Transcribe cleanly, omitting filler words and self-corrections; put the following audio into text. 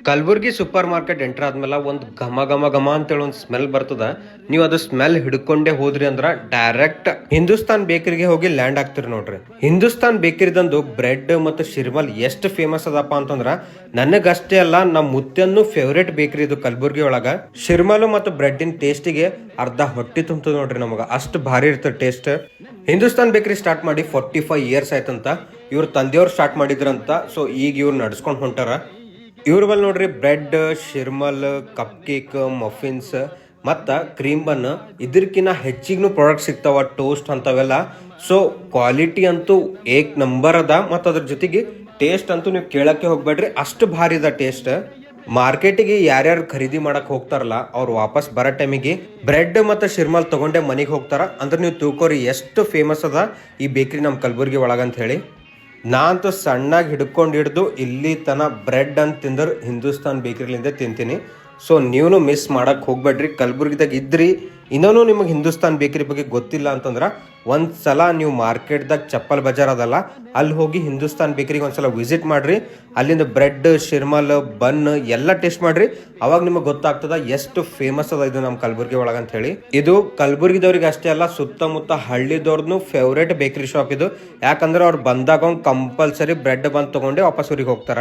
Kalaburagi super market enter ಆದ್ಮೇಲೆ ಒಂದು ಘಮ ಘಮ ಘಮ ಅಂತೇಳಿ ಒಂದು ಸ್ಮೆಲ್ ಬರ್ತದ. ನೀವು ಅದು ಸ್ಮೆಲ್ ಹಿಡ್ಕೊಂಡೇ ಹೋದ್ರಿ ಅಂದ್ರ ಡೈರೆಕ್ಟ್ ಹಿಂದೂಸ್ತಾನ್ ಬೇಕರಿಗೆ ಹೋಗಿ ಲ್ಯಾಂಡ್ ಆಗ್ತಿರಿ ನೋಡ್ರಿ. ಹಿಂದೂಸ್ತಾನ್ ಬೇಕರಿದಂದು ಬ್ರೆಡ್ ಮತ್ತು ಶಿರ್ಮಲ್ ಎಷ್ಟು ಫೇಮಸ್ ಅದಪ್ಪ ಅಂತಂದ್ರ ನನಗಷ್ಟೇ ಅಲ್ಲ ನಮ್ಮ ಮುತ್ತೆನ್ನು ಫೇವ್ರೇಟ್ ಬೇಕರಿ ಇದು ಕಲಬುರ್ಗಿ ಒಳಗ. ಶಿರ್ಮಲ್ ಮತ್ತು ಬ್ರೆಡ್ಡಿನ ಟೇಸ್ಟಿಗೆ ಅರ್ಧ ಹೊಟ್ಟಿ ತುಂಬ್ತದ ನೋಡ್ರಿ. ನಮಗ ಅಷ್ಟು ಭಾರಿ ಇರ್ತದೆ ಟೇಸ್ಟ್. ಹಿಂದೂಸ್ತಾನ್ ಬೇಕರಿ ಸ್ಟಾರ್ಟ್ ಮಾಡಿ 45 ಇಯರ್ಸ್ ಆಯ್ತಂತ. ಇವ್ರ ತಂದೆಯವ್ರು ಸ್ಟಾರ್ಟ್ ಮಾಡಿದ್ರಂತ. ಸೊ ಈಗ ಇವ್ರು ನಡ್ಸ್ಕೊಂಡ್ ಹೊಂಟಾರ. ಇವ್ರ ಬಲ್ ನೋಡ್ರಿ ಬ್ರೆಡ್, ಶಿರ್ಮಲ್, ಕಪ್ ಕೇಕ್, ಮಫಿನ್ಸ್ ಮತ್ತ ಕ್ರೀಮ್ ಬನ್ ಇದಕ್ಕಿಂತ ಹೆಚ್ಚಿಗೂ ಪ್ರಾಡಕ್ಟ್ ಸಿಗ್ತಾವ. ಟೋಸ್ಟ್ ಅಂತವೆಲ್ಲ. ಸೊ ಕ್ವಾಲಿಟಿ ಅಂತೂ ಏಕ್ ನಂಬರ್ ಅದ. ಮತ್ತು ಅದ್ರ ಜೊತೆಗೆ ಟೇಸ್ಟ್ ಅಂತೂ ನೀವು ಕೇಳಕ್ಕೆ ಹೋಗ್ಬೇಡ್ರಿ, ಅಷ್ಟು ಭಾರಿ ಅದ ಟೇಸ್ಟ್. ಮಾರ್ಕೆಟಿಗೆ ಯಾರ್ಯಾರು ಖರೀದಿ ಮಾಡಕ್ ಹೋಗ್ತಾರಲ್ಲ ಅವ್ರು ವಾಪಸ್ ಬರೋ ಟೈಮಿಗೆ ಬ್ರೆಡ್ ಮತ್ತು ಶಿರ್ಮಲ್ ತಗೊಂಡೆ ಮನೆಗೆ ಹೋಗ್ತಾರ. ಅಂದ್ರೆ ನೀವು ತಿಳ್ಕೊರಿ ಎಷ್ಟು ಫೇಮಸ್ ಅದ ಈ ಬೇಕ್ರಿ ನಮ್ಮ ಕಲಬುರ್ಗಿ ಒಳಗಂತ ಹೇಳಿ. ನಾ ಅಂತೂ ಸಣ್ಣಾಗಿ ಹಿಡ್ಕೊಂಡು ಇಲ್ಲಿ ತನ ಬ್ರೆಡ್ ಅಂತ ತಿಂದ್ರೆ ಹಿಂದೂಸ್ತಾನ್ ಬೇಕರಿಲಿಂದ ತಿಂತೀನಿ. ಸೊ ನೀವು ಮಿಸ್ ಮಾಡಕ್ಕೆ ಹೋಗ್ಬೇಡ್ರಿ. ಕಲಬುರ್ಗಿದಾಗ ಇದ್ರಿ ಇನ್ನೂ ನಿಮಗೆ ಹಿಂದೂಸ್ತಾನ್ ಬೇಕರಿ ಬಗ್ಗೆ ಗೊತ್ತಿಲ್ಲ ಅಂತಂದ್ರೆ ಒಂದ್ಸಲ ನೀವು ಮಾರ್ಕೆಟ್ದಾಗ ಚಪ್ಪಲ್ ಬಜಾರ್ ಅದಲ್ಲ ಅಲ್ಲಿ ಹೋಗಿ ಹಿಂದೂಸ್ತಾನ್ ಬೇಕರಿಗೆ ಒಂದ್ಸಲ ವಿಸಿಟ್ ಮಾಡ್ರಿ. ಅಲ್ಲಿಂದ ಬ್ರೆಡ್, ಶಿರ್ಮಲ್, ಬನ್ ಎಲ್ಲ ಟೇಸ್ಟ್ ಮಾಡ್ರಿ. ಅವಾಗ ನಿಮಗೆ ಗೊತ್ತಾಗ್ತದ ಎಷ್ಟು ಫೇಮಸ್ ಅದ ಇದು ನಮ್ಮ ಕಲಬುರ್ಗಿ ಒಳಗಂತ ಹೇಳಿ. ಇದು ಕಲಬುರ್ಗಿದವ್ರಿಗೆ ಅಷ್ಟೇ ಅಲ್ಲ, ಸುತ್ತಮುತ್ತ ಹಳ್ಳಿದವ್ರದ್ದು ಫೇವ್ರೇಟ್ ಬೇಕರಿ ಶಾಪ್ ಇದು. ಯಾಕಂದ್ರೆ ಅವ್ರು ಬಂದಾಗ ಕಂಪಲ್ಸರಿ ಬ್ರೆಡ್ ಬಂದು ತಗೊಂಡು ವಾಪಸ್ ಊರಿಗೆ ಹೋಗ್ತಾರ.